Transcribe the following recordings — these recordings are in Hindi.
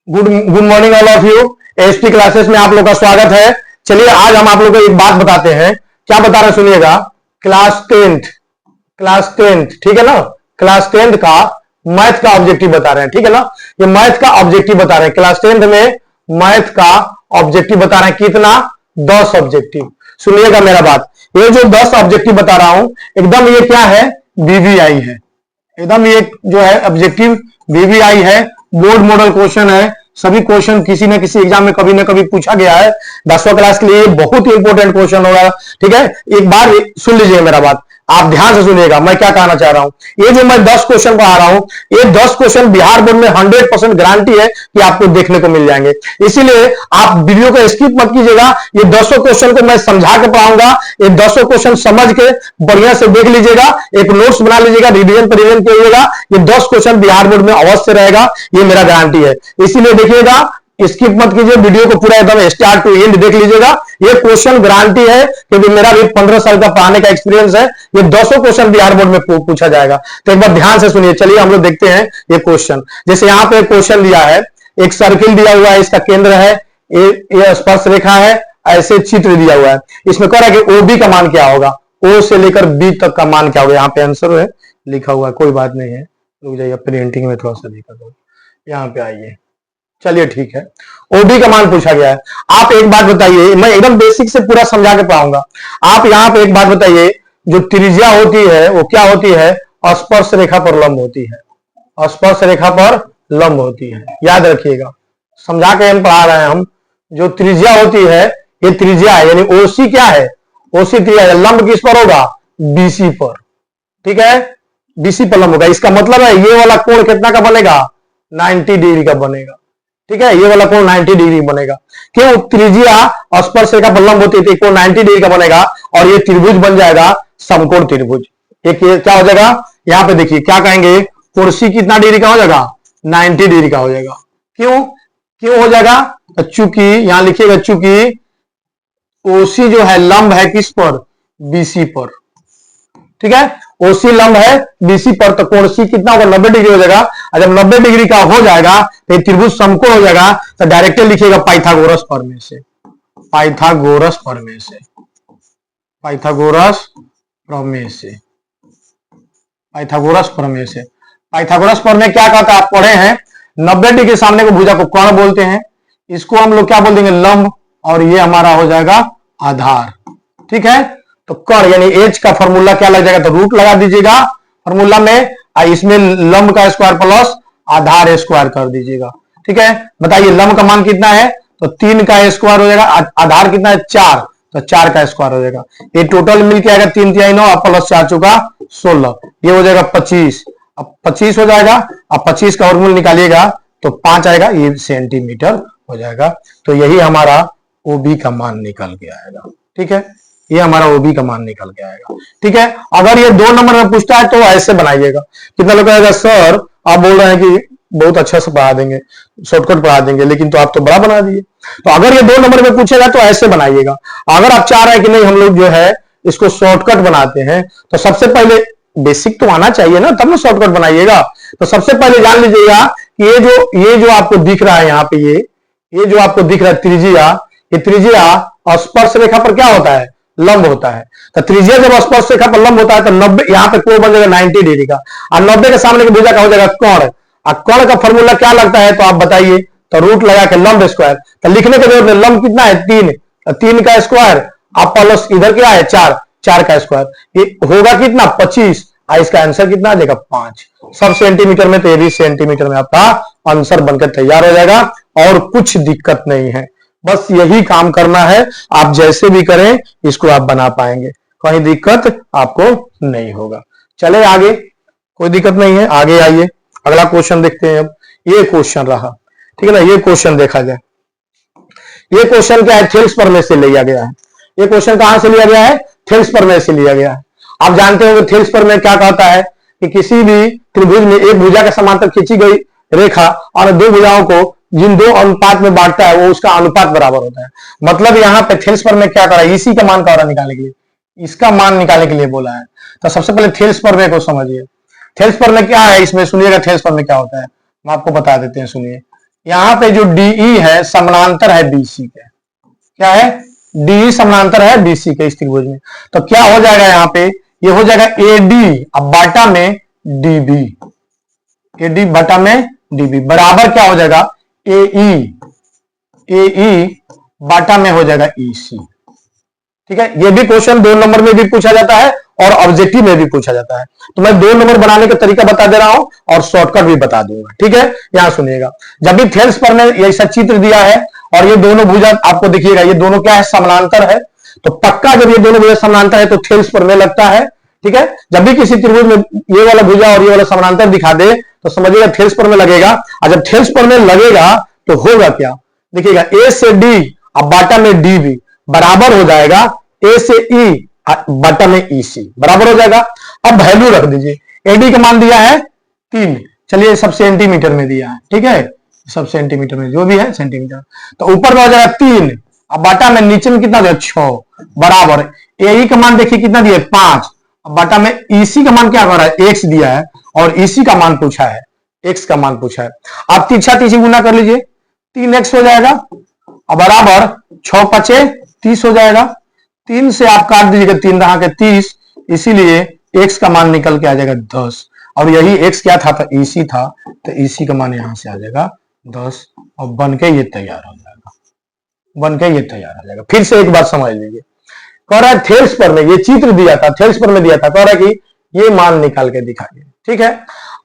Good morning all of you. ASP classes में आप लोग का स्वागत है। चलिए आज हम आप लोग को एक बात बताते हैं। क्या बता रहे हैं सुनिएगा। क्लास टेंथ ठीक है ना। क्लास टेंथ का मैथ का ऑब्जेक्टिव बता रहे हैं, ठीक है ना। ये मैथ का ऑब्जेक्टिव बता रहे हैं। क्लास टेंथ में मैथ का ऑब्जेक्टिव बता रहे हैं। कितना? 10 ऑब्जेक्टिव। सुनिएगा मेरा बात। ये जो 10 ऑब्जेक्टिव बता रहा हूं एकदम ये क्या है? वीवीआई है। एकदम ये जो है ऑब्जेक्टिव वीवीआई है। बोर्ड मॉडल क्वेश्चन है। सभी क्वेश्चन किसी न किसी एग्जाम में कभी ना कभी पूछा गया है। 10वीं क्लास के लिए बहुत ही इंपॉर्टेंट क्वेश्चन होगा, ठीक है। एक बार सुन लीजिए मेरा बात, आप ध्यान से सुनिएगा मैं क्या कहना चाह रहा हूं। ये जो मैं 10 क्वेश्चन पढ़ा रहा हूं, ये 10 क्वेश्चन बिहार बोर्ड में 100% गारंटी है कि आपको देखने को मिल जाएंगे। इसीलिए आप वीडियो को स्किप मत कीजिएगा। ये 200 क्वेश्चन को मैं समझा के पढ़ाऊंगा। ये 200 क्वेश्चन समझ के बढ़िया से देख लीजिएगा, एक नोट्स बना लीजिएगा, रिवीजन पर रिवीजन कीजिएगा। ये 10 क्वेश्चन बिहार बोर्ड में अवश्य रहेगा, ये मेरा गारंटी है। इसीलिए देखिएगा, स्किप मत कीजिए, वीडियो को पूरा एकदम स्टार्ट टू एंड देख लीजिएगा। ये क्वेश्चन गारंटी है क्योंकि मेरा भी 15 साल का पढ़ाने का एक्सपीरियंस है। ये 200 क्वेश्चन बिहार बोर्ड में पूछा जाएगा, तो एक बार ध्यान से सुनिए। चलिए हम लोग देखते हैं ये क्वेश्चन। जैसे यहां पे क्वेश्चन दिया है, एक सर्किल दिया हुआ है, इसका केंद्र है, ये स्पर्श रेखा है, ऐसे चित्र दिया हुआ है। इसमें कह रहा है कि ओबी का मान क्या होगा, ओ से लेकर बी तक का मान क्या होगा। यहाँ पे आंसर है लिखा हुआ है, कोई बात नहीं है, रुक जाइए प्रिंटिंग में थोड़ा सा दिखा दो। यहाँ पे आइए, चलिए ठीक है। ओबी का मान पूछा गया है। आप एक बात बताइए, मैं एकदम बेसिक से पूरा समझा के पढ़ाऊंगा। आप यहाँ पे एक बात बताइए, जो त्रिज्या होती है वो क्या होती है? स्पर्श रेखा पर लंब होती है। स्पर्श रेखा पर लंब होती है, याद रखिएगा। समझा के हम पढ़ा रहे हैं हम। जो त्रिज्या होती है, ये त्रिज्या है, यानी ओसी क्या है? ओसी त्रिज्या है। लंब किस पर होगा? बीसी पर, ठीक है। बीसी पर लंब होगा। इसका मतलब है ये वाला कोण कितना का बनेगा? 90 डिग्री का बनेगा, ठीक है। ये वाला कोण 90 डिग्री बनेगा। क्यों? त्रिज्या स्पर्श रेखा पर लंब होती है, कोण 90 डिग्री का बनेगा और ये त्रिभुज बन जाएगा समकोण त्रिभुज। एक क्या हो जाएगा? यहां पे देखिए क्या कहेंगे, कोण सी कितना डिग्री का हो जाएगा? 90 डिग्री का हो जाएगा। क्यों क्यों हो जाएगा? चूंकि यहां लिखिएगा, चूंकि ओसी जो है लंब है किस पर? बीसी पर, ठीक है। ओसी लंब है बीसी पर, तो कोण सी कितना होगा? 90 डिग्री हो जाएगा। और जब 90 डिग्री का हो जाएगा तो त्रिभुज समकोण हो जाएगा। तो डायरेक्टली लिखिएगा पाइथागोरस प्रमेय से। पाइथागोरस प्रमेय से, पाइथागोरस प्रमेय से, पाइथागोरस प्रमेय से। पाइथागोरस प्रमेय क्या कहता है? आप पढ़े हैं, 90 डिग्री सामने को भुजा को कर्ण बोलते हैं। इसको हम लोग क्या बोल देंगे? लंब। और ये हमारा हो जाएगा आधार, ठीक है। तो कर्ण यानी एच का फॉर्मूला क्या लग जाएगा? तो रूट लगा दीजिएगा फॉर्मूला में, इसमें लंब का स्क्वायर प्लस आधार स्क्वायर कर दीजिएगा, ठीक है। बताइए लंब का मान कितना है? तो 3 का स्क्वायर हो जाएगा। आधार कितना है? 4, तो 4 का स्क्वायर हो जाएगा। ये टोटल मिलके आएगा 3 3 9 प्लस 4 चौका 16, ये हो जाएगा 25। अब 25 हो जाएगा। अब 25 का वर्गमूल निकालिएगा तो 5 आएगा, ये सेंटीमीटर हो जाएगा। तो यही हमारा ओबी का मान निकल के आएगा, ठीक है। ये हमारा ओबी का मान निकल के आएगा, ठीक है। अगर ये 2 नंबर में पूछता है तो ऐसे बनाइएगा। कितना लोग कहेगा सर आप बोल रहे हैं कि बहुत अच्छा से पढ़ा देंगे, शॉर्टकट पढ़ा देंगे, लेकिन तो आप तो बड़ा बना दिए। तो अगर ये 2 नंबर में पूछेगा तो ऐसे बनाइएगा। अगर आप चाह रहे हैं कि नहीं हम लोग जो है इसको शॉर्टकट बनाते हैं, तो सबसे पहले बेसिक तो आना चाहिए ना, तब ना शॉर्टकट बनाइएगा। तो सबसे पहले जान लीजिएगा कि ये जो आपको दिख रहा है यहाँ पे, ये जो आपको दिख रहा है त्रिज्या, ये त्रिज्या स्पर्श रेखा पर क्या होता है? लंब होता है। तो त्रिज्या जब स्पर्श रेखा पर लंब होता है तो 90 यहाँ पे कोण बन जाएगा 90 डिग्री का, और 90 के सामने की भुजा का हो जाएगा कर्ण। और कर्ण का फॉर्मूला क्या लगता है? तो आप बताइए। तो रूट लगा के लंब स्क्वायर, तो लिखने के जरूरत नहीं। लंब कितना है? 3, 3 का स्क्वायर आप प्लस इधर क्या है? 4, 4 का स्क्वायर, ये होगा कितना? 25। इसका आंसर कितना आ जाएगा? 5। सब सेंटीमीटर में, तो ये भी सेंटीमीटर में आपका आंसर बनकर तैयार हो जाएगा। और कुछ दिक्कत नहीं है, बस यही काम करना है। आप जैसे भी करें इसको आप बना पाएंगे, कहीं दिक्कत आपको नहीं होगा। चले आगे, कोई दिक्कत नहीं है, आगे आइए। अगला क्वेश्चन देखते हैं। अब ये क्वेश्चन रहा, ठीक है ना। ये क्वेश्चन देखा जाए, ये क्वेश्चन क्या है? थेल्स प्रमेय से लिया गया है। ये क्वेश्चन कहां से लिया गया है? थेल्स प्रमेय से लिया गया है। आप जानते हो कि थेल्स प्रमेय क्या कहता है कि किसी भी त्रिभुज में एक भुजा के समांतर खींची गई रेखा और 2 भुजाओं को जिन 2 अनुपात में बांटता है वो उसका अनुपात बराबर होता है। मतलब यहाँ पे थेल्स प्रमेय क्या कर रहा है? इसी का मान का निकालने के लिए, इसका मान निकालने के लिए बोला है। तो सबसे पहले थेल्स प्रमेय को समझिए। थेल्स प्रमेय क्या है इसमें सुनिएगा। थेल्स प्रमेय क्या होता है हम आपको बता देते हैं, सुनिए। यहां पे जो डीई है समानांतर है बीसी के। क्या है? डीई समानांतर है बीसी के इस त्रिभुज में। तो क्या हो जाएगा यहां पे? ये हो जाएगा एडी अब बाटा में डीबी, एडी बटा में डीबी बराबर क्या हो जाएगा? एई, एई बाटा में हो जाएगा ईसी। ठीक है, ये भी क्वेश्चन 2 नंबर में भी पूछा जाता है और ऑब्जेक्टिव में भी पूछा जाता है। तो मैं 2 नंबर बनाने का तरीका बता दे रहा हूं और शॉर्टकट भी बता दूंगा। ठीक है, यहां सुनिएगा। जब भी थेल्स पर में ऐसा चित्र दिया है और ये दोनों भुजा आपको दिखिएगा, ये दोनों क्या है? समानांतर है। तो पक्का जब ये दोनों भुजा समानांतर है तो थेल्स पर में लगता है। ठीक है, जब भी किसी त्रिभुज में ये वाला भुजा और ये वाला समानांतर दिखा दे तो समझिएगा थेल्स पर में लगेगा। और जब थेल्स पर में लगेगा तो होगा क्या? देखिएगा, ए से डी अब बाटा में डी भी बराबर हो जाएगा ए से ई बटा में ईसी बराबर हो जाएगा। अब वैल्यू रख दीजिए, एडी का मान दिया है 3, चलिए सब सेंटीमीटर में दिया है। ठीक है, सब सेंटीमीटर में जो भी है सेंटीमीटर। तो ऊपर में हो जाएगा 3 अब बाटा में नीचे में कितना दिया? 6 बराबर एई का मान देखिए कितना दिया? 5 अब बाटा में ईसी का मान क्या कर रहा है? एक्स दिया है और ईसी का मान पूछा है, एक्स का मान पूछा है। आप तीछा तीछी गुना कर लीजिए, 3x हो जाएगा और बराबर 6 5 30 हो जाएगा। 3 से आप काट दीजिएगा 3 दहा के 30, इसीलिए x का मान निकल के आ जाएगा 10 और यही x क्या था? तो EC था, तो EC का मान यहां से आ जाएगा 10 और बन के ये तैयार हो जाएगा, बन के ये तैयार हो जाएगा। फिर से एक बात समझ लीजिए, कह रहा है थेल्स पर में ये चित्र दिया था, थेल्स पर में दिया था, कह रहा है कि ये मान निकाल के दिखाइए। ठीक है,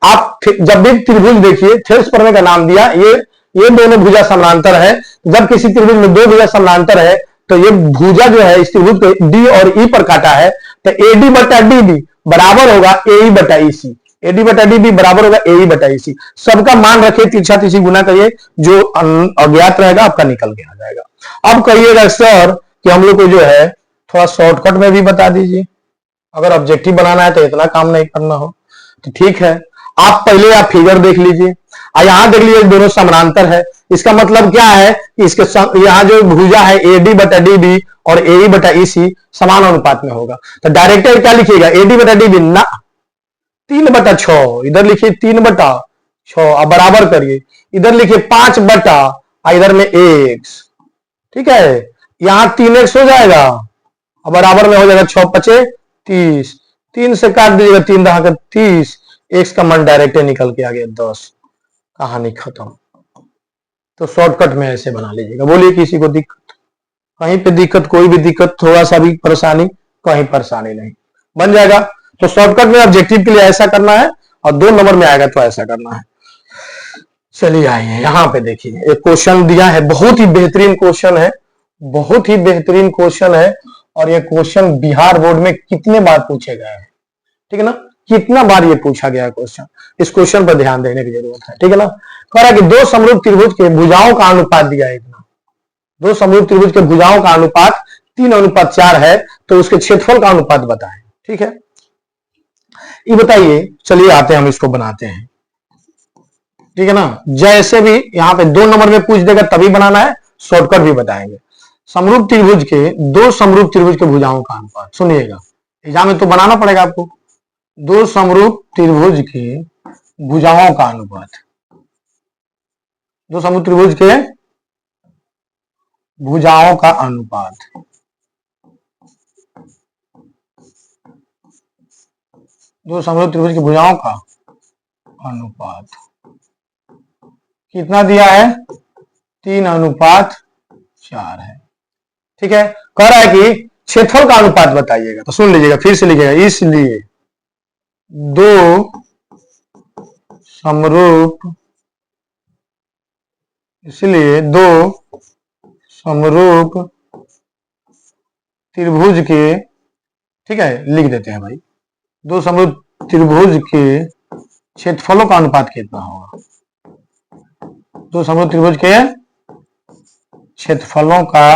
आप जब भी त्रिभुज देखिए थेल्स पर में का नाम दिया, ये दोनों भुजा समानांतर है। जब किसी त्रिभुज में 2 भुजा समानांतर है तो ये भुजा जो है इस त्रिभुज को डी और ई पर काटा है, तो एडी बटा डीबी बराबर होगा एई बटा ईसी, एडी बटा डीबी बराबर होगा एई बटा ईसी। सबका मान रखे, तिरछा तिरछी गुना करिए, जो अज्ञात रहेगा आपका निकल के आ जाएगा। अब कहिएगा सर कि हम लोग को जो है थोड़ा शॉर्टकट में भी बता दीजिए, अगर ऑब्जेक्टिव बनाना है तो इतना काम नहीं करना हो तो ठीक है। आप पहले आप फिगर देख लीजिए, यहां देख लीजिए दोनों समानांतर है। इसका मतलब क्या है कि इसके यहां जो भुजा है एडी बटा डीबी और एई बटा ईसी समान अनुपात में होगा। तो डायरेक्टर क्या लिखिएगा? एडी बटा डीबी ना 3 बटा 6, इधर लिखिए 3 बटा 6 अब बराबर करिए, इधर लिखिए 5 बटा इधर में x। ठीक है, यहां 3x हो जाएगा और बराबर में हो जाएगा 6 5 30, 3 से काट दीजिएगा 3 दहा के 30, x का मान डायरेक्ट निकल के आ गया 10, कहानी खत्म। तो शॉर्टकट में ऐसे बना लीजिएगा। बोलिए किसी को दिक्कत? कहीं पे दिक्कत, कोई भी दिक्कत, थोड़ा सा भी परेशानी? कहीं परेशानी नहीं, बन जाएगा। तो शॉर्टकट में ऑब्जेक्टिव के लिए ऐसा करना है और 2 नंबर में आएगा तो ऐसा करना है। चलिए आइए यहां पे देखिए, एक क्वेश्चन दिया है, बहुत ही बेहतरीन क्वेश्चन है, बहुत ही बेहतरीन क्वेश्चन है। और ये क्वेश्चन बिहार बोर्ड में कितने बार पूछे गए हैं, ठीक है ना? कितना बार ये पूछा गया क्वेश्चन, इस क्वेश्चन पर ध्यान देने की जरूरत है। ठीक है ना? कह रहा है कि 2 समरूप त्रिभुज के भुजाओं का अनुपात दिया है इतना, 2 समरूप त्रिभुज के भुजाओं का अनुपात 3:4 है, तो उसके क्षेत्रफल का अनुपात बताएं। ठीक है, ये बताइए। चलिए आते हैं, हम इसको बनाते हैं। ठीक है ना? जैसे भी यहां पे 2 नंबर में पूछ देगा तभी बनाना है, शॉर्टकट भी बताएंगे। समरूप त्रिभुज के 2 समरूप त्रिभुज के भुजाओं का अनुपात सुनिएगा, एग्जाम में तो बनाना पड़ेगा आपको। 2 समरूप त्रिभुज के भुजाओं का अनुपात, 2 समरूप त्रिभुज के भुजाओं का अनुपात, 2 समरूप त्रिभुज की भुजाओं का अनुपात कितना दिया है? 3:4 है। ठीक है, कह रहा है कि क्षेत्रफल का अनुपात बताइएगा। तो सुन लीजिएगा, फिर से लिखिएगा, इसलिए 2 समरूप, इसलिए 2 समरूप त्रिभुज के, ठीक है लिख देते हैं भाई, 2 समरूप त्रिभुज के क्षेत्रफलों का अनुपात कितना होगा? 2 समरूप त्रिभुज के क्षेत्रफलों का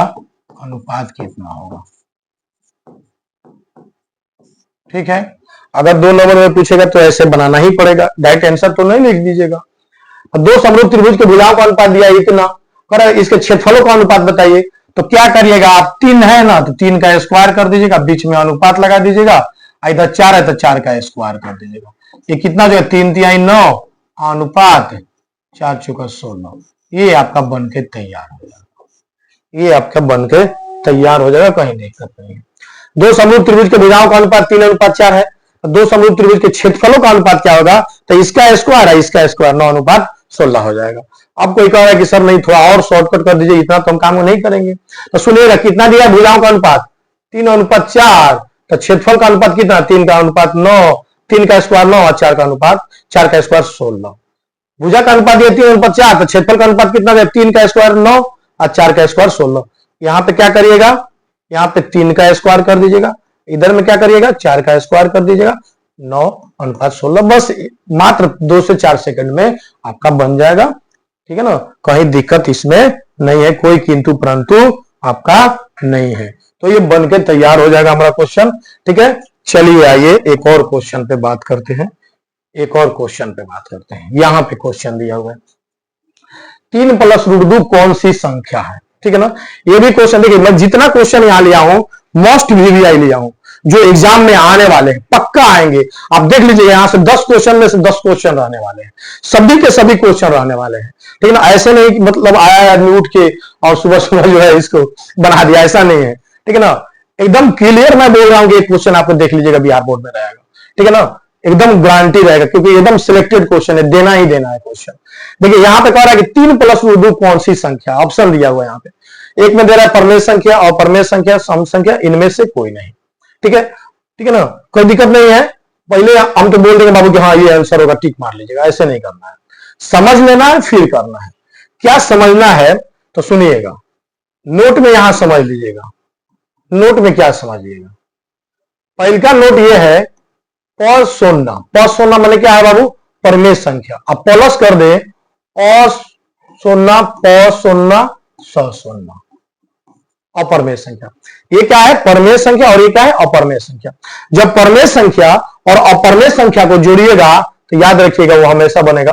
अनुपात कितना होगा? ठीक है, अगर 2 नंबर में पूछेगा तो ऐसे बनाना ही पड़ेगा, डायरेक्ट आंसर तो नहीं लिख दीजिएगा। 2 समरूप त्रिभुज के भुजाओं का अनुपात दिया इतना, कर इसके क्षेत्रफलों का अनुपात बताइए। तो क्या करिएगा आप, 3 है ना तो 3 का स्क्वायर कर दीजिएगा, बीच में अनुपात लगा दीजिएगा, इधर 4 है तो 4 का स्क्वायर कर दीजिएगा। ये कितना जो है 3 तिहाई 9 अनुपात 4 चौका 16, ये आपका बन के तैयार हो जाएगा, ये आपका बन के तैयार हो जाएगा, कहीं दिक्कत नहीं है। दो समरूप त्रिभुज के भुजाओं का अनुपात 3:4 है, तो दो समरूप त्रिभुज के क्षेत्रफलों का अनुपात क्या होगा, तो इसका स्क्वायर है इसका स्क्वायर 9:16 हो जाएगा। अब कोई कह रहा है कि सर नहीं थोड़ा और शॉर्टकट कर दीजिए, इतना तो हम काम नहीं करेंगे। तो सुनिएगा कितना दिया भुजाओं का अनुपात 3:4, तो क्षेत्रफल का अनुपात कितना 3 का अनुपात 9, 3 का स्क्वायर 9 और 4 का अनुपात 4 का स्क्वायर 16। भुजा का अनुपात दिया 3:4, तो क्षेत्रफल का अनुपात कितना दिया 3 का स्क्वायर 9 और 4 का स्क्वायर 16। यहाँ पे क्या करिएगा, यहाँ पे 3 का स्क्वायर कर दीजिएगा, इधर में क्या करिएगा 4 का स्क्वायर कर दीजिएगा, 9:16। बस मात्र 2 से 4 सेकंड में आपका बन जाएगा, ठीक है ना, कहीं दिक्कत इसमें नहीं है, कोई किंतु परंतु आपका नहीं है। तो ये बन के तैयार हो जाएगा हमारा क्वेश्चन, ठीक है। चलिए आइए एक और क्वेश्चन पे बात करते हैं, एक और क्वेश्चन पे बात करते हैं। यहां पे क्वेश्चन दिया हुआ है 3 + √2 कौन सी संख्या है, ठीक है ना। ये भी क्वेश्चन देखिए, मैं जितना क्वेश्चन यहां लिया हूं मोस्ट VVI लिया हूं, जो एग्जाम में आने वाले हैं, पक्का आएंगे। आप देख लीजिए यहां से 10 क्वेश्चन में से 10 क्वेश्चन रहने वाले हैं, सभी के सभी क्वेश्चन रहने वाले हैं, ठीक है ना। ऐसे नहीं कि मतलब आया आदमी उठ के और सुबह सुबह जो है इसको बना दिया, ऐसा नहीं है, ठीक है ना। एकदम क्लियर मैं बोल रहा हूं कि एक क्वेश्चन आपको देख लीजिएगा बिहार बोर्ड में रहेगा, ठीक है ना, एकदम गारंटी रहेगा, क्योंकि एकदम सिलेक्टेड क्वेश्चन है, देना ही देना है क्वेश्चन। देखिए यहां पे कह रहा है कि 3 + √2 कौन सी संख्या, ऑप्शन दिया हुआ है यहाँ पे, एक में दे रहा है परमेय संख्या, अपरमेय संख्या, सम संख्या, इनमें से कोई नहीं, ठीक है, ठीक है ना, कोई दिक्कत नहीं है। पहले हम तो बोल देंगे बाबू कि हाँ ये आंसर होगा, टिक मार लीजिएगा, ऐसे नहीं करना है, समझ लेना है फिर करना है। क्या समझना है तो सुनिएगा, नोट में यहां समझ लीजिएगा, नोट में क्या समझिएगा। पहला नोट ये है पौशोन्ना, पौशोन्ना माने क्या है बाबू, परमेय संख्या। अब प्लस कर दे औशोन्ना, पौशोन्ना, सशोन्ना, अपरमेय संख्या। ये क्या है परमेय संख्या और ये क्या है अपरमेय संख्या। जब परमेय संख्या और अपरमेय संख्या को जोड़िएगा तो याद रखिएगा वो हमेशा बनेगा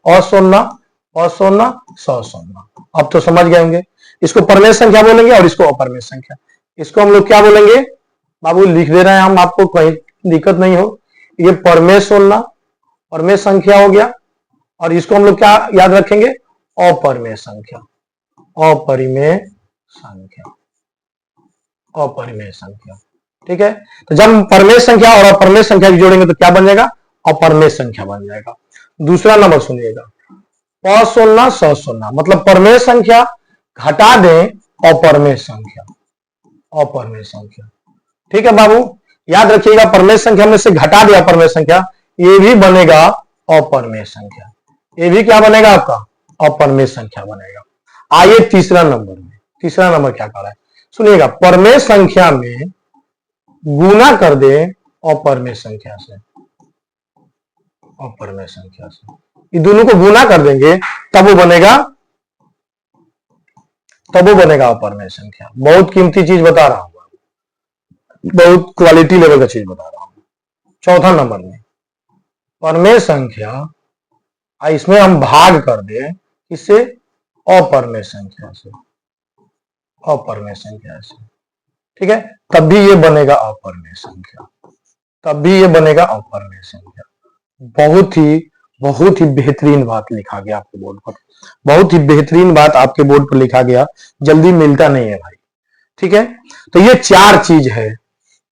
औशोन्ना, पौशोन्ना, सशोन्ना। अब तो समझ गए होंगे, इसको परमेय संख्या बोलेंगे और इसको अपरमेय संख्या। इसको हम लोग क्या बोलेंगे बाबू, लिख दे रहे हैं हम आपको, कहीं दिक्कत नहीं हो। ये परमेय सोलना, परमेय संख्या हो गया, और इसको हम लोग क्या याद रखेंगे, अपरमेय संख्या, अपरिमेय संख्या, अपरिमेय संख्या, ठीक है। तो जब परमेय संख्या और अपरमेय संख्या जोड़ेंगे तो क्या बन जाएगा, अपरमेय संख्या बन जाएगा। दूसरा नंबर सुनिएगा, पौशोन्ना, सशोन्ना, मतलब परमेय संख्या घटा दें अपरमेय संख्या, अपरमेय संख्या, ठीक है बाबू। याद रखिएगा परमेय संख्या में से घटा दिया अपरमेय संख्या, ये भी बनेगा अपरमेय संख्या, ये भी क्या बनेगा आपका अपरमेय संख्या बनेगा। आइए तीसरा नंबर में, तीसरा नंबर क्या कर रहा है सुनिएगा, परमेय संख्या में गुना कर दे अपरमेय संख्या से, अपरमेय संख्या से, ये दोनों को गुना कर देंगे तब वो बनेगा, तब वो बनेगा अपरमेय संख्या। बहुत कीमती चीज बता रहा हूं, बहुत क्वालिटी लेवल का चीज बता रहा हूं। चौथा नंबर में परमेय संख्या, इसमें हम भाग कर दे इससे अपरमेय संख्या से, अपरमेय संख्या से, ठीक है, तब भी ये बनेगा अपरमेय संख्या, तब भी ये बनेगा अपरमेय संख्या। बहुत ही बेहतरीन बात लिखा गया आपके बोर्ड पर, बहुत ही बेहतरीन बात आपके बोर्ड पर लिखा गया, जल्दी मिलता नहीं है भाई, ठीक है। तो ये 4 चीज है,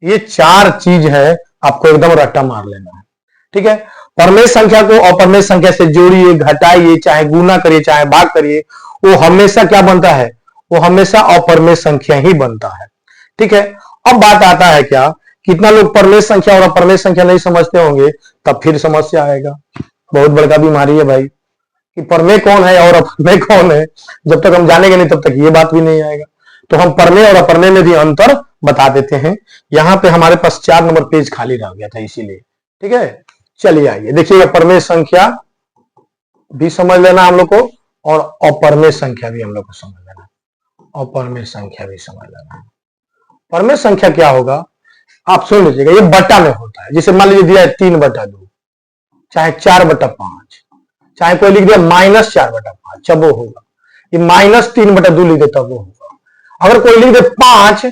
ये 4 चीज है, आपको एकदम रट्टा मार लेना है, ठीक है। परमेय संख्या को अपरमेय संख्या से जोड़िए, घटाइए, चाहे गुना करिए चाहे भाग करिए, वो हमेशा क्या बनता है, वो हमेशा अपरमेय संख्या ही बनता है, ठीक है। अब बात आता है क्या, कितना लोग परमेय संख्या और अपरमेय संख्या नहीं समझते होंगे, तब फिर समस्या आएगा। बहुत बड़का बीमारी है भाई कि परमेय कौन है और अपरमेय कौन है, जब तक हम जानेंगे नहीं तब तक ये बात भी नहीं आएगा। तो हम परमेय और अपरमेय में भी अंतर बता देते हैं। यहां पे हमारे पास 4 नंबर पेज खाली रह गया था इसीलिए, ठीक है। चलिए आइए देखिएगा, परमेय संख्या भी समझ लेना हम लोग को और अपरमेय संख्या भी हम लोग को समझ लेना, अपरमेय संख्या भी समझ लेना। परमेय संख्या क्या होगा आप सुन लीजिएगा, ये बटा में होता है। जैसे मान लीजिए दिया है 3/2, चाहे 4/5, चाहे कोई लिख दिया -4/5, जब वो होगा। ये -3/2 लिख दे तब वो होगा। अगर कोई लिख दे 5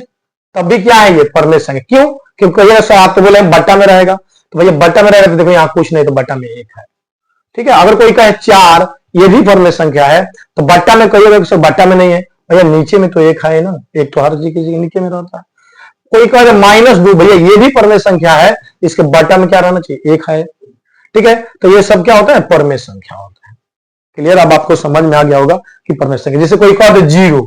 तब भी क्या है ये परमेय संख्या। क्यों, क्योंकि सर आप तो बोले बटा में रहेगा, तो भैया बटा में रहेगा तो देखो यहाँ कुछ नहीं, तो बटा में 1 है, ठीक है। अगर कोई कहे 4 ये भी परमेय संख्या है। तो बट्टा में कहिएगा कि सर बट्टा में नहीं है, भैया नीचे में तो एक है ना, एक तो हर चीज के नीचे में रहता है। कोई कहे -2, भैया ये भी परमेय संख्या है, इसके बट्टा में क्या रहना चाहिए, एक है। ठीक है, तो ये सब क्या होता है, परमेय संख्या होता है। क्लियर, अब आपको समझ में आ गया होगा कि परमेय संख्या। जैसे कोई कहा 0,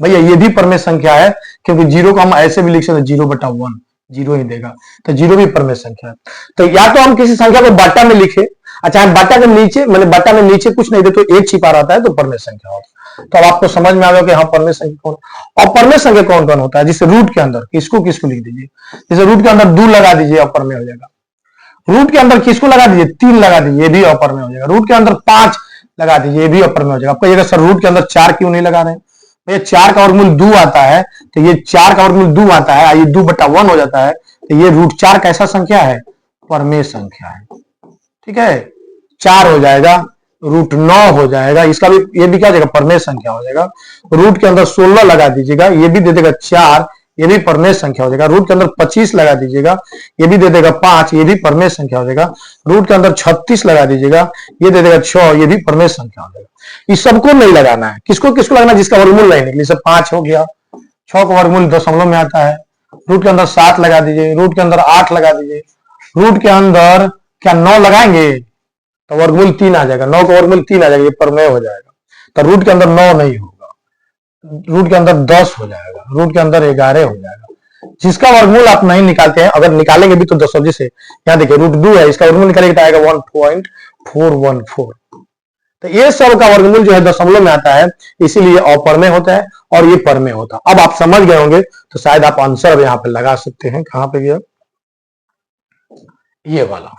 भैया ये भी परमेय संख्या है, क्योंकि 0 को हम ऐसे भी लिख सकते हैं 0/1, 0 ही देगा, तो 0 भी परमेय संख्या है। तो या तो हम किसी संख्या को बट्टा में लिखे, अच्छा बट्टा के नीचे, मतलब बट्टा में नीचे कुछ नहीं दे तो एक छिपा रहता है, तो परमेय संख्या होता है। तो अब आपको समझ में आ गया कि हाँ परमेय संख्या कौन, और परमेय संख्या कौन कौन होता है। जिसे रूट के अंदर किसको किसको लिख दीजिए, जैसे रूट के अंदर 2 लगा दीजिए, अपरमेय हो जाएगा। रूट के अंदर किसको लगा दीजिए, 3 लगा दीजिए, ये भी अपर में हो जाएगा। रूट के अंदर 5 लगा दीजिए, ये भी अपर में हो जाएगा। आपको कहिएगा सर रूट के अंदर 4 क्यों नहीं लगा रहे हैं, भैया 4 का वर्गमूल 2 आता है, तो ये 4 का वर्गमूल 2 आता है, ये 2/1 हो जाता है, तो ये √4 कैसा संख्या है, परमेय संख्या है। ठीक है, 4 हो जाएगा, √9 हो जाएगा, इसका भी, ये भी क्या हो जाएगा, परमेय संख्या हो जाएगा। रूट के अंदर 16 लगा दीजिएगा, ये भी दे देगा 4, ये भी परमेय संख्या हो जाएगा। रूट के अंदर 25 लगा दीजिएगा, ये भी दे देगा 5, ये भी परमेय संख्या हो जाएगा। रूट के अंदर 36 लगा दीजिएगा, ये दे देगा 6, ये भी परमेय संख्या हो जाएगा। इस सबको नहीं लगाना है, किसको किसको लगाना है, जिसका वर्गमूल नहीं निकले। जैसे 5 हो गया, 6 का वर्गमूल दशमलव में आता है। रूट के अंदर 7 लगा दीजिए, रूट के अंदर 8 लगा दीजिए। रूट के अंदर क्या 9 लगाएंगे तो वर्गमूल 3 आ जाएगा, 9 का वर्गमूल 3 आ जाएगा, ये परमेय हो जाएगा। तो रूट के अंदर 9 नहीं होगा, रूट के अंदर 10 हो जाएगा, रूट के अंदर 11 हो जाएगा। जिसका वर्गमूल आप नहीं निकालते हैं, अगर निकालेंगे भी तो दशमलव से, यहाँ देखिए √2 है, इसका वर्गमूल निकालेंगे तो आएगा 1.414। तो ये सब का वर्गमूल जो है दशमलव में आता है, इसीलिए अपरमेय होता है और ये परमेय होता है। अब आप समझ गए होंगे, तो शायद आप आंसर यहाँ पे लगा सकते हैं। कहां पे गया, ये वाला।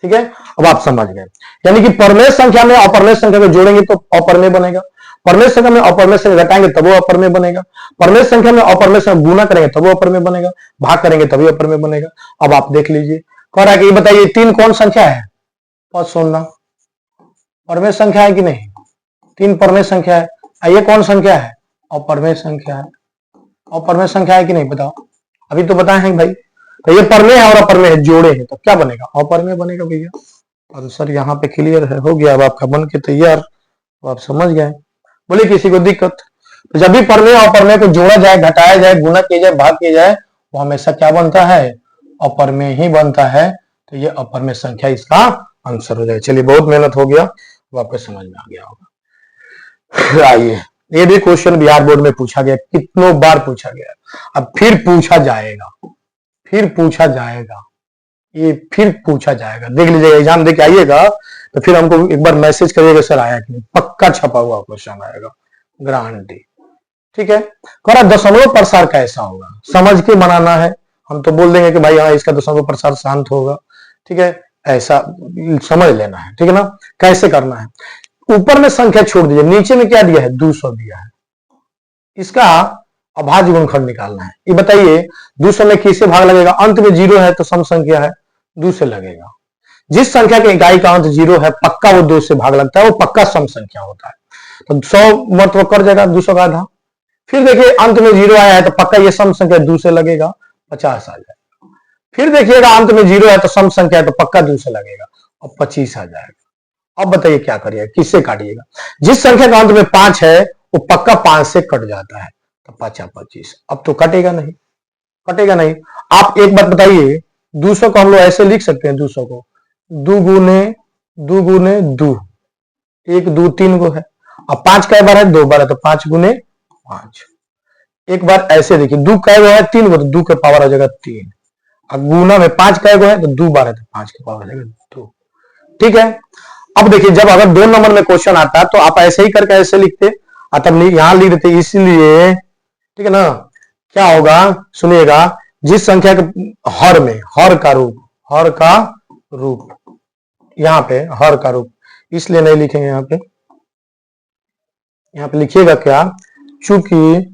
ठीक है, अब आप समझ गए, यानी कि परमेय संख्या में अपरमेय संख्या को जोड़ेंगे तो अपरमेय बनेगा, परमेय संख्या में अपरमेय संख्या घटाएंगे तब वो अपरमेय बनेगा, परमेय संख्या में अपरमेय संख्या गुना करेंगे तब वो अपरमेय बनेगा, भाग करेंगे तभी अपरमेय बनेगा। अब आप देख लीजिए, कह रहा है कि ये बताइए 3 कौन संख्या है, पद सुनना, परमेय संख्या है कि नहीं, 3 परमेय संख्या है। ये कौन संख्या है, अपरमेय संख्या है। अपरमेय संख्या है कि नहीं बताओ, अभी तो बताए हैं भाई। तो ये परमेय है और अपरमेय है, जोड़े हैं, तो क्या बनेगा, अपरमेय बनेगा भैया। आंसर यहाँ पे क्लियर है, हो गया, अब आपका बन के तैयार, तो आप समझ गए। बोले किसी को दिक्कत, तो जब भी परमेय और अपरमेय को जोड़ा जाए, घटाया जाए, गुना किया जाए, भाग किया जाए, वो हमेशा क्या बनता है, अपरमेय ही बनता है। तो ये अपरमेय संख्या इसका आंसर हो जाएगा। चलिए बहुत मेहनत हो गया, वापस समझ में आ गया होगा। आइए, ये भी क्वेश्चन बिहार बोर्ड में पूछा गया, कितनों बार पूछा गया, अब फिर पूछा जाएगा, फिर पूछा जाएगा, ये फिर पूछा जाएगा। देख लीजिएगा, एग्जाम देके आइएगा तो फिर हमको एक बार मैसेज करिएगा सर आया कि नहीं, पक्का छपा हुआ क्वेश्चन आएगा, गारंटी। ठीक है, कह दशमलव प्रसार कैसा होगा, समझ के बनाना है। हम तो बोल देंगे कि भाई हाँ इसका दशमलव प्रसार शांत होगा, ठीक है, ऐसा समझ लेना है। ठीक है ना, कैसे करना है, ऊपर में संख्या छोड़ दीजिए, नीचे में क्या दिया है, 200 दिया है, इसका अभाज्य गुणनखंड निकालना है। ये बताइए 200 में किससे भाग लगेगा, अंत में 0 है तो सम संख्या है, 2 से लगेगा। जिस संख्या के इकाई का अंत 0 है, पक्का वो 2 से भाग लगता है, वो पक्का सम संख्या होता है। तो 100 मत वो कर जाएगा 200 का आधा। फिर देखिए अंत में 0 आया है तो पक्का ये सम संख्या 2 से लगेगा, 50 आ जाएगा। फिर देखिएगा अंत में 0 है तो सम संख्या है तो पक्का 2 से लगेगा और 25 आ जाएगा। अब बताइए क्या करिएगा, किससे काटिएगा, जिस संख्या का अंत में 5 है वो पक्का 5 से कट जाता है, तो 5 25। अब तो कटेगा नहीं, कटेगा नहीं। आप एक बात बताइए, 200 को हम लोग ऐसे लिख सकते हैं, 200 को 2 गुने 2 गुने 2, 1 2 3 गो है। अब 5 कै बार है, 2 बार है, तो 5 गुने 5। एक बार ऐसे देखिए, 2 कै गो है, 3 गो, तो 2 के पावर आ जाएगा 3। अब गुना में 5 कै गो है तो 2 बार है, तो 5 के पावर आ जाएगा 2। ठीक है, अब देखिए जब अगर 2 नंबर में क्वेश्चन आता तो आप ऐसे ही करके ऐसे लिखते, तब यहां लिख देते, इसलिए ठीक है ना। क्या होगा सुनिएगा, जिस संख्या के हर में, हर का रूप, हर का रूप, यहां पे हर का रूप इसलिए नहीं लिखेंगे, यहां पे लिखिएगा क्या, चूंकि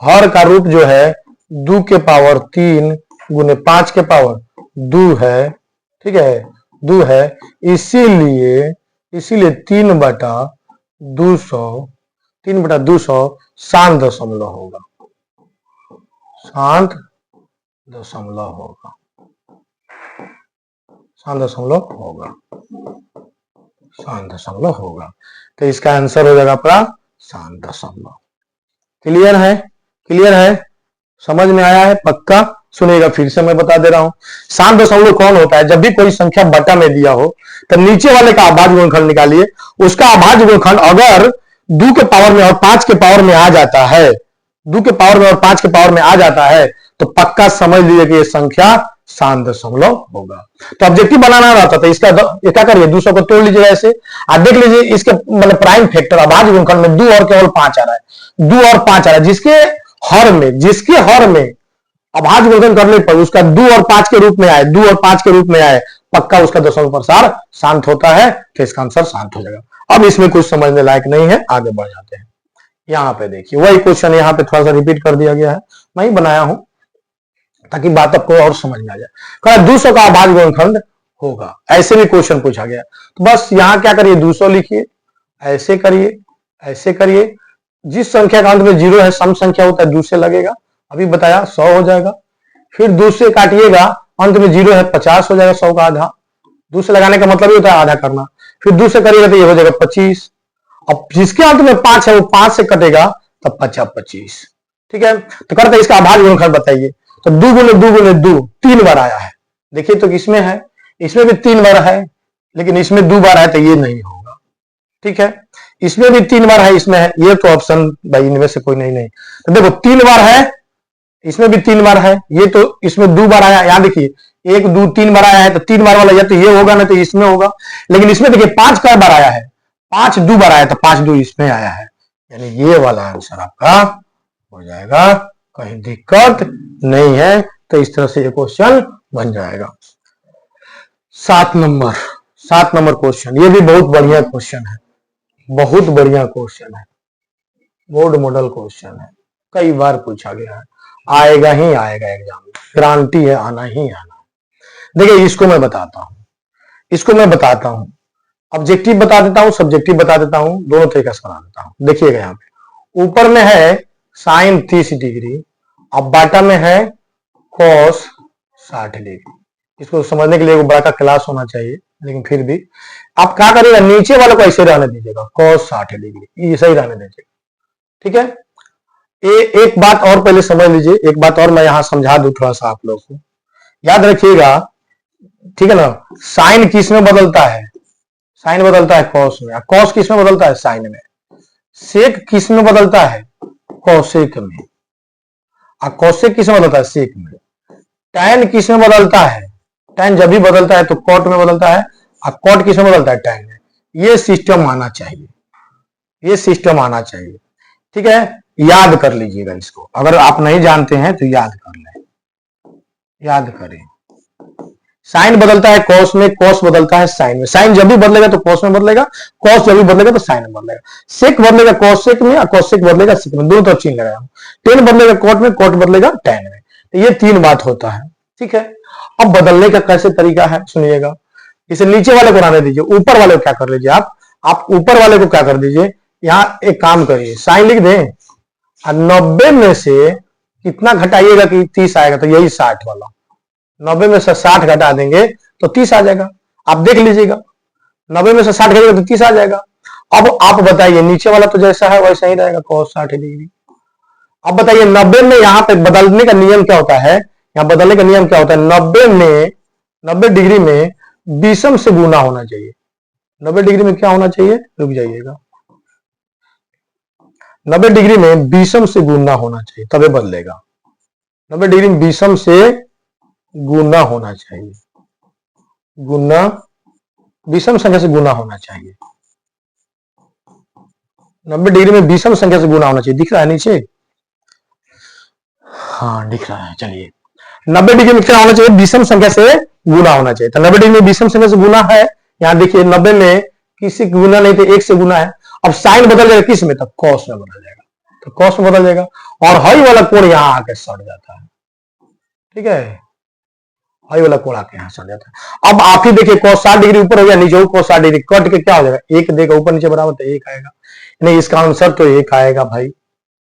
हर का रूप जो है 2 के पावर 3 गुने 5 के पावर 2 है, ठीक है, 2 है, इसीलिए 3/200, 3/200 शांत दशमलव होगा, शांत दशमलव होगा, शांत दशमलव होगा। शांत दशमलव होगा। तो इसका आंसर हो जाएगा आपका शांत दशमलव। क्लियर है? क्लियर है? समझ में आया है? पक्का? सुनिएगा फिर से मैं बता दे रहा हूं। शांत दशमलव कौन होता है? जब भी कोई संख्या बटा में दिया हो तो नीचे वाले का अभाज्य गुणनखंड निकालिए। उसका अभाज्य गुणनखंड अगर 2 के पावर में और 5 के पावर में आ जाता है, 2 के पावर में और 5 के पावर में आ जाता है, तो पक्का समझ लीजिए कि यह संख्या शांत दशमलव होगा। तो ऑब्जेक्टिव बनाना रहता था, इसका क्या करिए, 200 को तोड़ लीजिएगा ऐसे। आप देख लीजिए इसके मतलब प्राइम फैक्टर अभाज्य गुणनखंड में 2 और केवल 5 आ रहा है, 2 और 5 आ रहा है। जिसके हर में अभाज्य गुणनखंड करने पर उसका 2 और 5 के रूप में आए, 2 और 5 के रूप में आए, पक्का उसका दशमलव प्रसार शांत होता है। तो इसका आंसर शांत हो जाएगा। अब इसमें कुछ समझने लायक नहीं है, आगे बढ़ जाते हैं। यहां पे देखिए वही क्वेश्चन यहां पे थोड़ा सा रिपीट कर दिया गया है, मैं ही बनाया हूं ताकि बात आपको और समझ में आ जाए। 200 का अभाज्य गुणनखंड होगा, ऐसे भी क्वेश्चन पूछा गया। तो बस यहां क्या करिए, 200 लिखिए, ऐसे करिए, ऐसे करिए। जिस संख्या का अंत में 0 है, सम संख्या होता है, 2 से लगेगा, अभी बताया 100 हो जाएगा। फिर 2 से काटिएगा, अंत में 0 है, 50 हो जाएगा, 100 का आधा। 2 से लगाने का मतलब ही होता है आधा करना। फिर 2 से करिएगा तो ये हो जाएगा 25। अब जिसके अंत में 5 है वो 5 से कटेगा तब 25। ठीक है, तो करते इसका अभाज्य गुणनखंड बताइए। तो 2 गुने 2 गुने 2 3 बार आया है। देखिए तो किसमें है, इसमें भी 3 बार है, लेकिन इसमें 2 बार है तो ये नहीं होगा। ठीक है, इसमें भी 3 बार है, इसमें है, ये तो ऑप्शन भाई इनमें से कोई नहीं। तो देखो 3 बार है, इसमें भी 3 बार है, ये तो इसमें 2 बार आया। यहां देखिए 1 2 3 बार आया है, तो 3 बार वाला या तो ये होगा ना तो इसमें होगा। लेकिन इसमें देखिए 5 कई बार आया है, 5 2 बार आया, तो 5 2 इसमें आया है, यानी ये वाला आंसर आपका हो जाएगा। कहीं दिक्कत नहीं है, तो इस तरह से ये क्वेश्चन बन जाएगा। 7 नंबर क्वेश्चन, ये भी बहुत बढ़िया क्वेश्चन है, बहुत बढ़िया क्वेश्चन है, बोर्ड मॉडल क्वेश्चन है, कई बार पूछा गया है, आएगा ही आएगा एग्जाम में, गारंटी है, आना ही आना। देखिए इसको मैं बताता हूं, ऑब्जेक्टिव बता देता हूं, सब्जेक्टिव बता देता हूं, दोनों तरीके से बना देता हूं। देखिएगा यहाँ पे ऊपर में है साइन 30 डिग्री, अब बाटा में है कॉस 60 डिग्री। इसको समझने के लिए एक बड़ा का क्लास होना चाहिए, लेकिन फिर भी आप क्या करिएगा, नीचे वाले को ऐसे रहने दीजिएगा, cos 60 डिग्री, ये सही रहने दीजिएगा। ठीक है, एक बात और पहले समझ लीजिए, एक बात और मैं यहां समझा दूं थोड़ा सा आप लोग को, याद रखिएगा। ठीक है ना, साइन किस में बदलता है, साइन बदलता है कॉस में, कॉस किस में बदलता है, साइन में। सेक किस में बदलता है, कॉसेक में, और कॉसेक किस में बदलता है, सेक में। टैन किस में बदलता है, टैन जब भी बदलता है तो कॉट में बदलता है, और कॉट किस में बदलता है, टैन में। ये सिस्टम आना चाहिए, ये सिस्टम आना चाहिए। ठीक है, याद कर लीजिएगा इसको, अगर आप नहीं जानते हैं तो याद कर लें, याद करें। साइन बदलता है कॉस में, कॉस बदलता है साइन में। साइन जब भी बदलेगा तो कॉस में बदलेगा, कॉस जब भी बदलेगा तो साइन में बदलेगा। सेक बदलेगा कॉस सेक में, और कॉस सेक बदलेगा सेक में, दोनों तरफ चिन्ह लगाया। टेन बदलेगा कॉट में, कॉट बदलेगा टैन में। तो ये 3 बात होता है। ठीक है, अब बदलने का कैसे तरीका है सुनिएगा। इसे नीचे वाले को आने दीजिए, ऊपर वाले को क्या कर लीजिए आप ऊपर वाले को क्या कर दीजिए, यहाँ एक काम करिए, साइन लिख दें, 90 में से कितना घटाइएगा कि 30 आएगा, तो यही 60 वाला, 90 में से 60 घटा देंगे तो 30 आ जाएगा। आप देख लीजिएगा, 90 में से 60 घटेगा तो 30 आ जाएगा। अब आप बताइए, नीचे वाला तो जैसा है वैसा ही रहेगा, cos 60 डिग्री। अब बताइए 90 में यहाँ पे बदलने का नियम क्या होता है, यहाँ बदलने का नियम क्या होता है, 90 डिग्री में विषम से गुना होना चाहिए। 90 डिग्री में क्या होना चाहिए, रुक जाइएगा, 90 डिग्री में विषम से गुना होना चाहिए, तबे बदलेगा। 90 डिग्री में विषम से गुना होना चाहिए, गुना, विषम संख्या से गुना होना चाहिए। 90 डिग्री में विषम संख्या से गुना होना चाहिए, दिख रहा है नीचे, हाँ दिख रहा है। चलिए 90 डिग्री में क्या होना चाहिए, विषम संख्या से गुना होना चाहिए। तो 90 डिग्री में विषम संख्या से गुना है, यहाँ देखिए 90 में किसी गुना नहीं थे, 1 से गुना है। अब साइन बदल जाएगा किस में, तब कॉस में बदल जाएगा, तो कॉस में बदल जाएगा, और हाई वाला कोण यहाँ आके सट जाता है। ठीक है, हाई वाला कोण आके यहाँ सट जाता है। अब आप ही देखिए cos 60 डिग्री ऊपर हो गया, नीचे cos 60 डिग्री, कट के क्या हो जाएगा, 1 देगा, ऊपर नीचे बराबर, तो 1 आएगा। नहीं, इसका आंसर तो 1 आएगा भाई,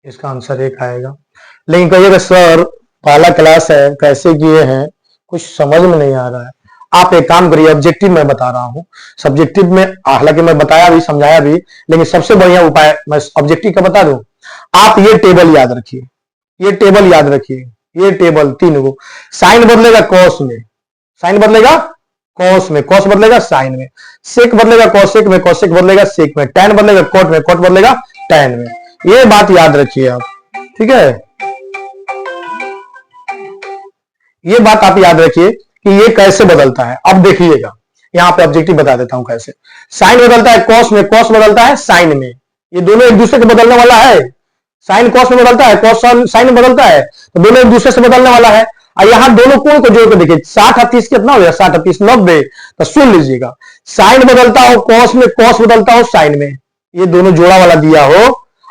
इसका आंसर 1 आएगा। लेकिन कहिएगा सर पहला क्लास है, कैसे किए हैं, कुछ समझ में नहीं आ रहा है। आप एक काम करिए, ऑब्जेक्टिव मैं बता रहा हूं, सब्जेक्टिव में हालांकि मैं बताया भी समझाया भी, लेकिन सबसे बढ़िया उपाय मैं ऑब्जेक्टिव का बता दूं। आप ये टेबल याद रखिए, ये टेबल याद रखिए, ये टेबल तीन को, साइन बदलेगा कॉस में, साइन बदलेगा कॉस में, कॉस बदलेगा साइन में, सेक बदलेगा कॉसेक में, कॉसेक बदलेगा सेक में, टैन बदलेगा कोट में, कोट बदलेगा टैन में। ये बात याद रखिए आप, ठीक है, ये बात आप याद रखिए कि ये कैसे बदलता है। अब देखिएगा, यहां पे ऑब्जेक्टिव बता देता हूं कैसे। साइन बदलता है कॉस में, कॉस बदलता है साइन में, ये दोनों एक दूसरे को बदलने वाला है। साइन कॉस में बदलता है, कॉस साइन में बदलता है, तो दोनों एक दूसरे से बदलने वाला है। और यहां दोनों कोण को जोड़ के देखिए, 60 और 30 कितना हो गया, 60 और 30 90, तो सुन लीजिएगा, साइन बदलता हो कॉस में, कॉस बदलता हो साइन में, ये दोनों जोड़ा वाला दिया हो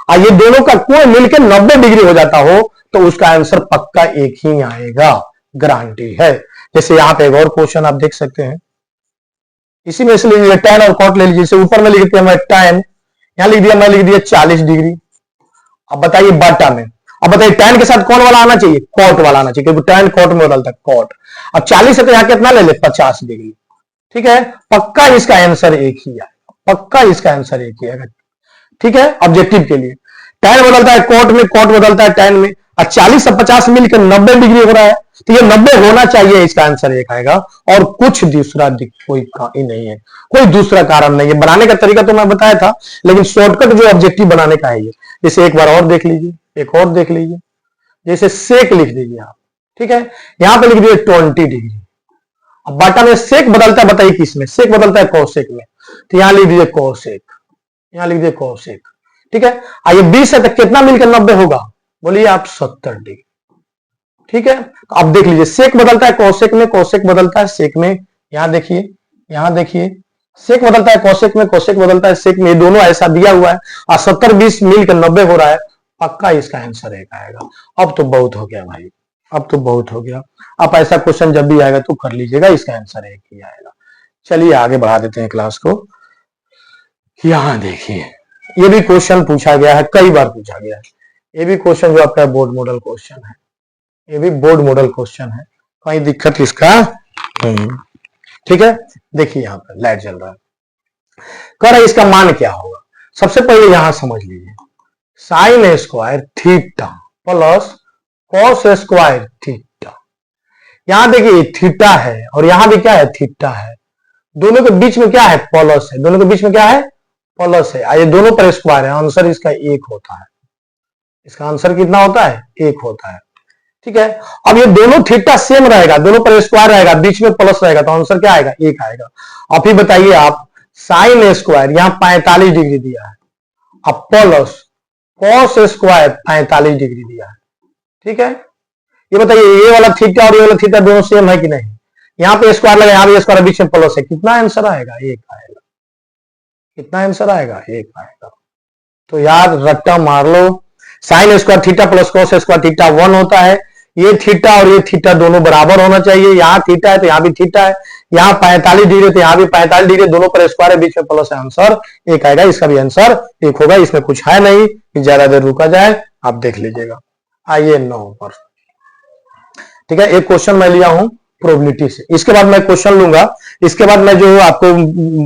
और ये दोनों का कोण मिलकर 90 डिग्री हो जाता हो, तो उसका आंसर पक्का एक ही आएगा, गारंटी है। जैसे यहां पे एक और क्वेश्चन आप देख सकते हैं, इसी में से लीजिए tan और cot ले लीजिए। जैसे ऊपर में लिखते हैं मैं tan, यहां लिख दिया, मैं लिख दिया 40 डिग्री। अब बताइए बाटा में, अब बताइए tan के साथ कौन वाला आना चाहिए, cot वाला आना चाहिए, क्योंकि tan cot में बदलता है cot। अब 40 है तो यहां कितना ले ले, 50 डिग्री, ठीक है, पक्का इसका आंसर एक ही आएगा, पक्का इसका आंसर एक ही आएगा, ठीक है। ऑब्जेक्टिव के लिए tan बदलता है cot में, cot बदलता है tan में, और 40 और 50 मिलकर 90 डिग्री हो रहा है, तो ये 90 होना चाहिए, इसका आंसर एक आएगा। और कुछ दूसरा कोई ही नहीं है, कोई दूसरा कारण नहीं है। बनाने का तरीका तो मैं बताया था, लेकिन शॉर्टकट जो ऑब्जेक्टिव बनाने का है ये, जैसे एक बार और देख लीजिए, एक और देख लीजिए, जैसे सेक लिख दीजिए आप, ठीक है, यहां पे लिख दीजिए 20 डिग्री। अब बाटा में सेक बदलता है, बताइए किस में, सेक बदलता है कॉसेक में, तो यहां लिख दीजिए कॉसेक, यहां लिख दीजिए कॉसेक, ठीक है। आइए 20 है तो कितना मिलकर 90 होगा, बोलिए आप 70 डिग्री, ठीक है। तो अब देख लीजिए, सेक बदलता है कौशिक में, कौशिक बदलता है सेक में, यहां देखिए, यहां देखिए, सेक बदलता है कौशिक में, कौशिक बदलता है सेक में, ये दोनों ऐसा दिया हुआ है और 70 20 मिलकर 90 हो रहा है, पक्का इसका आंसर एक आएगा। अब तो बहुत हो गया भाई, अब तो बहुत हो गया। अब ऐसा क्वेश्चन जब भी आएगा तो कर लीजिएगा, इसका आंसर एक ही आएगा। चलिए आगे बढ़ा देते हैं क्लास को। यहां देखिए, ये भी क्वेश्चन पूछा गया है, कई बार पूछा गया है, ये भी क्वेश्चन जो आपका बोर्ड मॉडल क्वेश्चन है, ये भी बोर्ड मॉडल क्वेश्चन है, कोई दिक्कत इसका नहीं, ठीक है। देखिए यहां पर लाइट जल रहा है, कह रहा है इसका मान क्या होगा। सबसे पहले यहां समझ लीजिए, sign square theta plus cos square theta, यहां देखिए थीटा है और यहां भी क्या है, थीटा है, दोनों के बीच में क्या है, प्लस है, दोनों के बीच में क्या है, प्लस है, ये दोनों पर स्क्वायर है, आंसर इसका एक होता है, इसका आंसर कितना होता है, एक होता है, ठीक है। अब ये दोनों थीटा सेम रहेगा, दोनों पर स्क्वायर रहेगा, बीच में प्लस रहेगा, तो आंसर क्या आएगा, एक आएगा। अब ही बताइए आप, साइन स्क्वायर यहां 45 डिग्री दिया है, अब प्लस कॉस स्क्वायर 45 डिग्री दिया है, ठीक है। ये बताइए ये वाला थीटा और ये वाला थीटा दोनों सेम है कि नहीं, यहां पे स्क्वायर लगा, यहां पे स्क्वायर, बीच में प्लस है, कितना आंसर आएगा, एक आएगा, कितना आंसर आएगा, एक आएगा। तो यार रट्टा मार लो, sine square theta plus cos square theta 1 होता है, ये थीटा और ये थीटा दोनों बराबर होना चाहिए, यहाँ थीटा है तो यहाँ भी थीटा है, यहाँ 45 डिग्री तो यहाँ भी 45 डिग्री, दोनों पर स्क्वायर है, बीच में प्लस है, आंसर एक आएगा, इसका भी आंसर एक होगा, इसमें कुछ है नहीं कि ज्यादा देर रुका जाए, आप देख लीजिएगा। आइए 9 पर, ठीक है, एक क्वेश्चन मैं लिया हूं प्रोबेबिलिटी से, इसके बाद मैं क्वेश्चन लूंगा, इसके बाद मैं जो आपको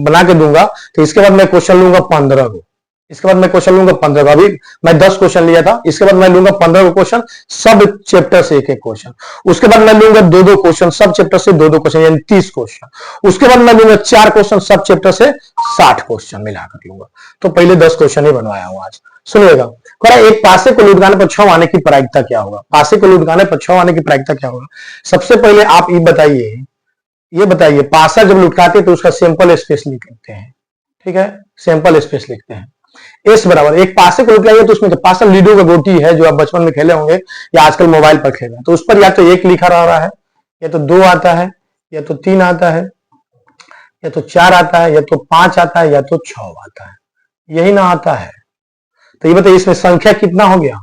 बना के दूंगा, तो इसके बाद मैं क्वेश्चन लूंगा 15 को, इसके बाद मैं क्वेश्चन लूंगा 15 का, अभी मैं 10 क्वेश्चन लिया था, इसके बाद मैं लूंगा 15 को क्वेश्चन, सब चैप्टर से एक एक क्वेश्चन, उसके बाद मैं लूंगा 2-2 क्वेश्चन, सब चैप्टर से 2-2 क्वेश्चन, यानी 30 क्वेश्चन, उसके बाद मैं लूंगा 4 क्वेश्चन, सब चैप्टर से 60 क्वेश्चन मिलाकर लूंगा। तो पहले 10 क्वेश्चन ही बनवाया हूं आज, सुनिएगा। एक पासे को लुढ़काने पर 6 आने की प्रायिकता क्या होगा, पासे को लुढ़काने पर 6 आने की प्रायिकता क्या होगा। सबसे पहले आप ये बताइए पासा जब लुढ़काते हैं तो उसका सैंपल स्पेस लिखते हैं, ठीक है, सैंपल स्पेस लिखते हैं, एस बराबर, एक पासे को लुढ़काइए तो उसमें पासा लीडो का गोटी है जो आप बचपन में खेले होंगे या आजकल मोबाइल पर खेल रहे हैं, तो उस पर या तो 1 लिखा रहा है, या तो 2 आता है, या तो 3 आता है, या तो 4 आता है, या तो 5 आता है, या तो 6 आता है, यही ना आता है। तो ये बताइए इसमें संख्या कितना हो गया,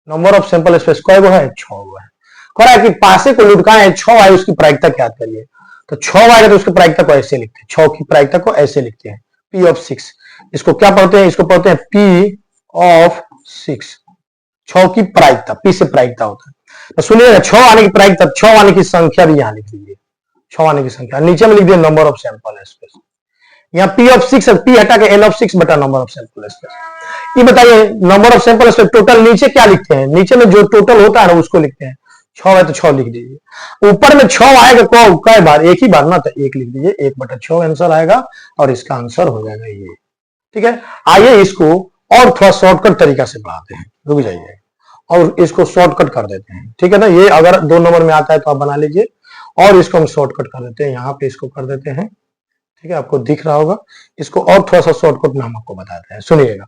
नंबर ऑफ सैंपल स्पेस कई वो है, 6 वो है। कह रहा है कि पासे को लुढ़काए 6 आए, उसकी प्रायिकता क्या करिए, तो 6 आएगा तो उसकी प्रायिकता को ऐसे लिखते हैं, 6 की प्रायिकता को ऐसे लिखते हैं, P of 6, इसको क्या पढ़ते हैं, इसको पढ़ते हैं P of 6, 6 की प्रायिकता, P से प्रायिकता होता है। तो सुनिएगा 6 आने की प्रायिकता, 6 आने की संख्या भी यहां लिख लीजिए, 6 आने की संख्या, नीचे में लिख दिया नंबर ऑफ सैंपल है स्पेस। यहाँ P ऑफ 6 P हटा के N ऑफ 6 बटा नंबर ऑफ सैंपल स्पेस। ये बताइए number of sample space total नीचे क्या लिखते हैं, नीचे में जो टोटल होता है ना उसको लिखते हैं। 6 है तो 6 लिख दीजिए, ऊपर में 6 आएगा कई बार, एक ही बार ना, तो 1 लिख दीजिए, 1 बटा 6 आंसर आएगा और इसका आंसर हो जाएगा ये। ठीक है, आइए इसको और थोड़ा शॉर्टकट तरीका से बढ़ाते हैं, रुक जाइए और इसको शॉर्टकट कर देते हैं। ठीक है ना, ये अगर 2 नंबर में आता है तो आप बना लीजिए और इसको हम शॉर्टकट कर देते हैं, यहाँ पे इसको कर देते हैं। ठीक है, आपको दिख रहा होगा, इसको और थोड़ा सा शॉर्टकट में हम आपको बताते हैं, सुनिएगा।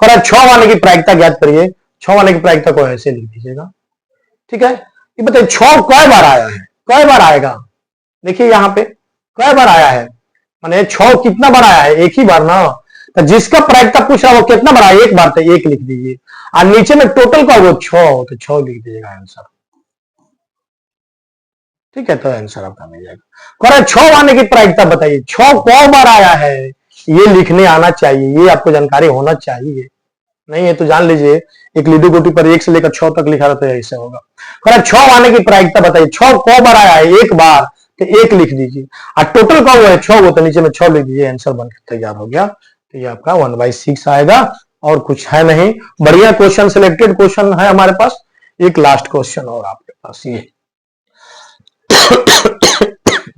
और 6 वाले की प्रायिकता ज्ञात करिए, 6 वाले की प्रायिकता को ऐसे लिख दीजिएगा। ठीक है, ये बताइए 6 कई बार आया है, कई बार आएगा, देखिए यहाँ पे कई बार आया है, माने 6 कितना बार आया है, एक ही बार ना, तो जिसका प्रायिकता पूछा वो कितना बार आया, एक बार, तो 1 लिख दीजिए, और नीचे में टोटल का वो 6, तो 6 लिख दीजिएगा आंसर। ठीक है, तो आंसर आपका मिल जाएगा। 6 आने की प्रायिकता बताइए, 6 कौ बार आया है, ये लिखने आना चाहिए, ये आपको जानकारी होना चाहिए, नहीं है तो जान लीजिए एक लीडो गोटी पर 1 से लेकर 6 तक लिखा रहता है, ऐसे होगा। 6 आने की प्रायिकता बताइए, 6 कौ बार आया है, एक बार, तो 1 लिख दीजिए, और टोटल का वो है 6, वो तो नीचे में 6 लिख दीजिए, आंसर बनकर तैयार हो गया। तो ये आपका 1/6 आएगा और कुछ है नहीं। बढ़िया क्वेश्चन, सिलेक्टेड क्वेश्चन है हमारे पास। एक लास्ट क्वेश्चन और आपके पास ये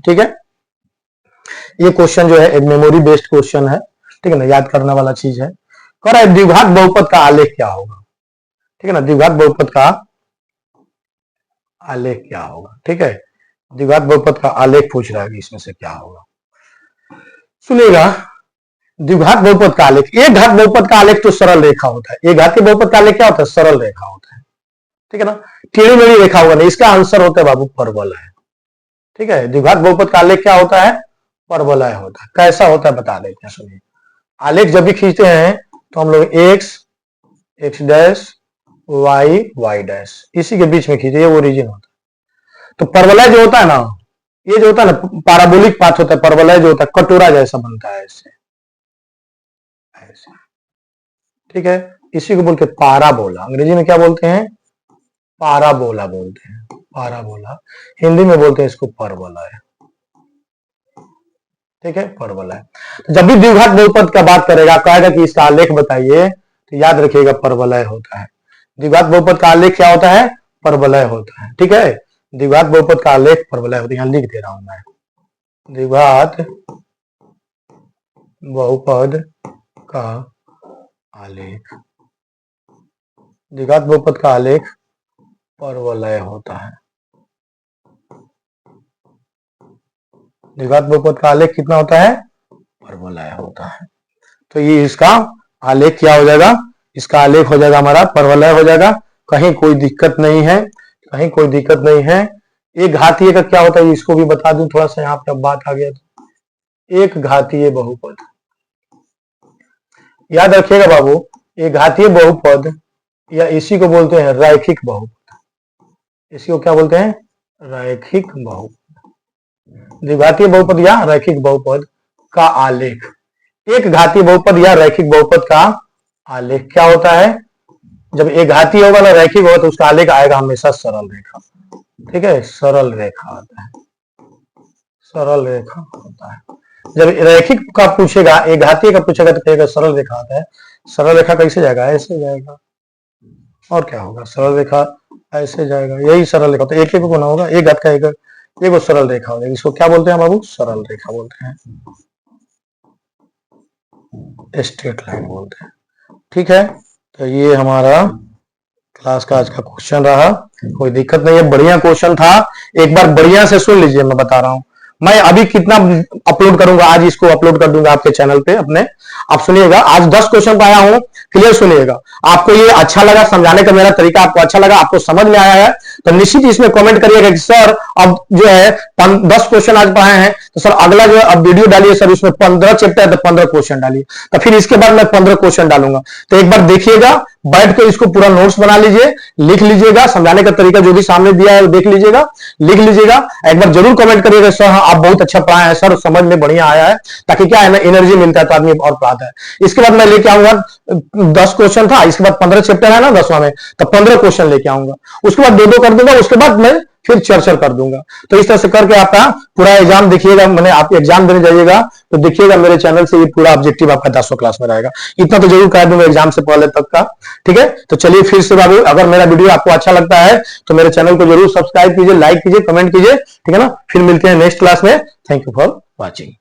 ठीक है, ये क्वेश्चन जो है एक मेमोरी बेस्ड क्वेश्चन है, ठीक है ना, याद करने वाला चीज है। कह रहा है द्विघात बहुपद का आलेख क्या होगा। ठीक है ना, द्विघात बहुपद का आलेख क्या होगा। ठीक है, द्विघात बहुपद का आलेख पूछ रहा है कि इसमें से क्या होगा। सुनिएगा, द्विघात बहुपद का आलेख, एक घात बहुपद का आलेख तो सरल रेखा होता है, एक घात के बहुपद का आलेख क्या होता है, सरल रेखा होता है। ठीक है ना, टेढ़ी मेढ़ी रेखा होगा नहीं, इसका आंसर होता है बाबू परवलय है। ठीक है, द्विघात बहुपद का आलेख क्या होता है, परवलय होता है। कैसा होता है बता देते हैं, सुनिए। आलेख जब भी खींचते हैं तो हम लोग x डैश y डैश इसी के बीच में खींचे, ये ओरिजिन होता है। तो परवलय जो होता है ना, ये जो होता है ना पैराबोलिक पाथ होता है, परवलय जो होता है कटोरा जैसा बनता है ऐसे ऐसे। ठीक है, इसी को बोलते हैं पाराबोला, अंग्रेजी में क्या बोलते हैं, पाराबोला बोलते हैं, पाराबोला। हिंदी में बोलते हैं इसको परवलय। ठीक है, परवलय। जब भी द्विघात बहुपद का बात करेगा, कहेगा कि इसका आलेख बताइए, तो याद रखिएगा परवलय होता है। द्विघात बहुपद का आलेख क्या होता है, परवलय होता है। ठीक है, द्विघात बहुपद का आलेख परवलय होता है, यहां लिख दे रहा हूं मैं, द्विघात बहुपद का आलेख, द्विघात बहुपद का आलेख परवलय होता है। द्विघात बहुपद का आलेख कितना होता है, परवलय होता है। तो ये इसका आलेख क्या हो जाएगा, इसका आलेख हो जाएगा हमारा परवलय हो जाएगा। कहीं कोई दिक्कत नहीं है, कहीं कोई दिक्कत नहीं है। एक घातीय का क्या होता है इसको भी बता दूं थोड़ा सा, यहाँ पे बात आ गया तो एक घातीय बहुपद, याद रखिएगा बाबू, एक घातीय बहुपद या इसी को बोलते हैं रैखिक बहुपद, इसी को क्या बोलते हैं, रैखिक बहुपद। द्विघातीय बहुपद या रैखिक बहुपद का आलेख, एक घातीय बहुपद या रैखिक बहुपद का आलेख क्या होता है, जब एक घातीय होगा ना रैखिक होगा तो उसका आलेख आएगा हमेशा सरल रेखा। ठीक है, सरल रेखा आता है, सरल रेखा होता है। जब रैखिक का पूछेगा, एक घातीय का पूछेगा तो कहेगा सरल रेखा आता है। सरल रेखा कैसे जाएगा, ऐसे जाएगा, और क्या होगा, सरल रेखा ऐसे जाएगा, यही सरल रेखा होता है। एक एक गुना होगा, एक घात का एक सरल रेखा होगी, इसको क्या बोलते हैं बाबू, सरल रेखा बोलते हैं, स्ट्रेट लाइन बोलते हैं। ठीक है, तो ये हमारा क्लास का आज का क्वेश्चन रहा, कोई दिक्कत नहीं है, बढ़िया क्वेश्चन था। एक बार बढ़िया से सुन लीजिए, मैं बता रहा हूं, मैं अभी कितना अपलोड करूंगा, आज इसको अपलोड कर दूंगा आपके चैनल पे अपने। आप सुनिएगा, आज 10 क्वेश्चन पाया हूं, क्लियर सुनिएगा। आपको ये अच्छा लगा, समझाने का मेरा तरीका आपको अच्छा लगा, आपको समझ में आया है, तो निश्चित इसमें कमेंट करिएगा कि सर अब जो है 10 क्वेश्चन आज पढ़ाए हैं, तो सर अगला जो अब वीडियो डालिए सर, उसमें 15 चैप्टर है तो 15 क्वेश्चन डालिए, तो फिर इसके बाद मैं 15 क्वेश्चन डालूंगा। तो एक बार देखिएगा, बैठ कर इसको पूरा नोट्स बना लीजिए, लिख लीजिएगा, समझाने का तरीका जो भी सामने दिया है देख लीजिएगा, लिख लीजिएगा। एक बार जरूर कमेंट करिएगा सर आप बहुत अच्छा पढ़ाए हैं सर, समझ में बढ़िया आया है, ताकि क्या है ना एनर्जी मिलता है तो आदमी और पढ़ाता है। इसके बाद मैं लेके आऊंगा 10 क्वेश्चन था, इसके बाद 15 चैप्टर है ना 10वां में, तो 15 क्वेश्चन लेके आऊंगा, उसके बाद 2-2 कर दूंगा, उसके बाद मैं फिर चर्चा कर दूंगा। तो इस तरह से करके आपका पूरा एग्जाम देखिएगा, मैंने आप एग्जाम देने जाइएगा तो देखिएगा मेरे चैनल से ये पूरा ऑब्जेक्टिव आपका 10 क्लास में रहेगा। इतना तो जरूर कह दूंगा एग्जाम से पहले तक का। ठीक है, तो चलिए फिर से बाबू, अगर मेरा वीडियो आपको अच्छा लगता है तो मेरे चैनल को जरूर सब्सक्राइब कीजिए, लाइक कीजिए, कमेंट कीजिए। ठीक है ना, फिर मिलते हैं नेक्स्ट क्लास में। Thank you for watching.